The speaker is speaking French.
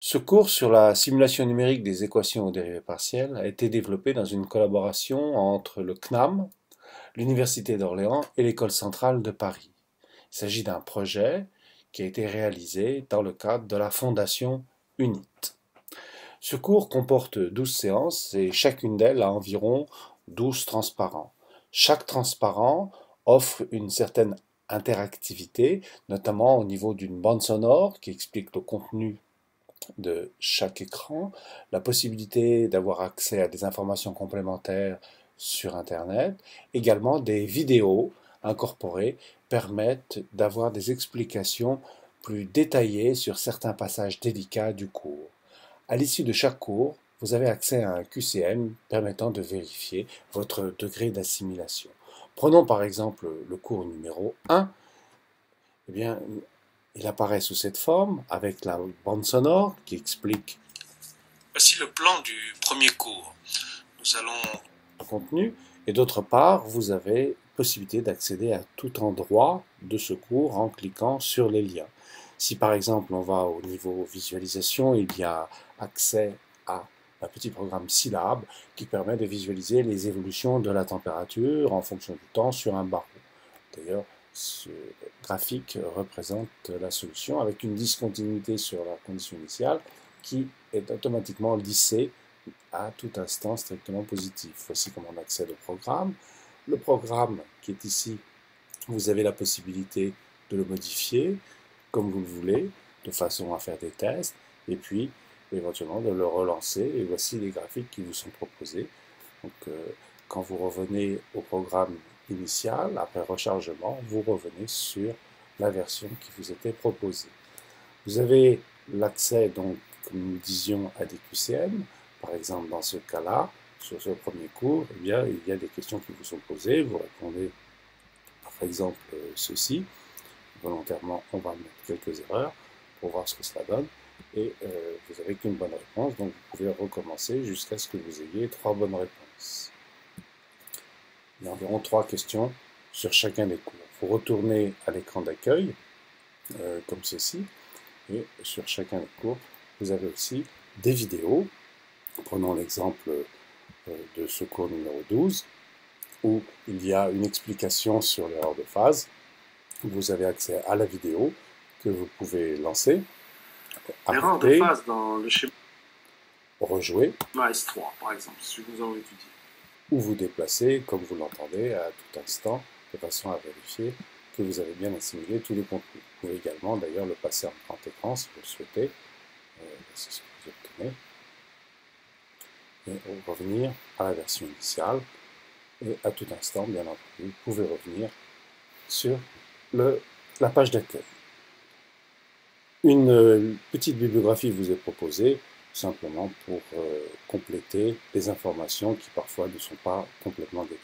Ce cours sur la simulation numérique des équations aux dérivées partielles a été développé dans une collaboration entre le CNAM, l'Université d'Orléans et l'École centrale de Paris. Il s'agit d'un projet qui a été réalisé dans le cadre de la Fondation UNIT. Ce cours comporte 12 séances et chacune d'elles a environ 12 transparents. Chaque transparent offre une certaine interactivité, notamment au niveau d'une bande sonore qui explique le contenu de chaque écran, la possibilité d'avoir accès à des informations complémentaires sur Internet, également des vidéos incorporées permettent d'avoir des explications plus détaillées sur certains passages délicats du cours. À l'issue de chaque cours, vous avez accès à un QCM permettant de vérifier votre degré d'assimilation. Prenons par exemple le cours numéro 1. Eh bien, il apparaît sous cette forme, avec la bande sonore qui explique. Voici le plan du premier cours. Nous allons Le contenu, et d'autre part, vous avez possibilité d'accéder à tout endroit de ce cours en cliquant sur les liens. Si par exemple on va au niveau visualisation, il y a accès à un petit programme Scilab qui permet de visualiser les évolutions de la température en fonction du temps sur un barreau. D'ailleurs, ce graphique représente la solution avec une discontinuité sur la condition initiale qui est automatiquement lissée à tout instant strictement positif. Voici comment on accède au programme. Le programme qui est ici, vous avez la possibilité de le modifier comme vous le voulez, de façon à faire des tests, et puis éventuellement de le relancer. Et voici les graphiques qui vous sont proposés. Donc, quand vous revenez au programme initial, après rechargement, vous revenez sur la version qui vous était proposée. Vous avez l'accès, donc, comme nous disions, à des QCM. Par exemple, dans ce cas-là, sur ce premier cours, eh bien, il y a des questions qui vous sont posées. Vous répondez, par exemple, ceci. Volontairement, on va mettre quelques erreurs pour voir ce que cela donne. Et vous n'avez qu'une bonne réponse, donc vous pouvez recommencer jusqu'à ce que vous ayez 3 bonnes réponses. Il y a environ 3 questions sur chacun des cours. Vous retournez à l'écran d'accueil, comme ceci, et sur chacun des cours, vous avez aussi des vidéos. Prenons l'exemple de ce cours numéro 12, où il y a une explication sur l'erreur de phase. Vous avez accès à la vidéo que vous pouvez lancer, l'erreur de arrêter, phase dans le schéma rejouer, S3, par exemple, si nous avons étudié. ou vous déplacer, comme vous l'entendez, à tout instant, de façon à vérifier que vous avez bien assimilé tous les contenus. Vous pouvez également d'ailleurs le passer en grand écran si vous le souhaitez, c'est ce que vous obtenez, et revenir à la version initiale, et à tout instant, bien entendu, vous pouvez revenir sur la page d'accueil. Une petite bibliographie vous est proposée, simplement pour compléter les informations qui parfois ne sont pas complètement détaillées.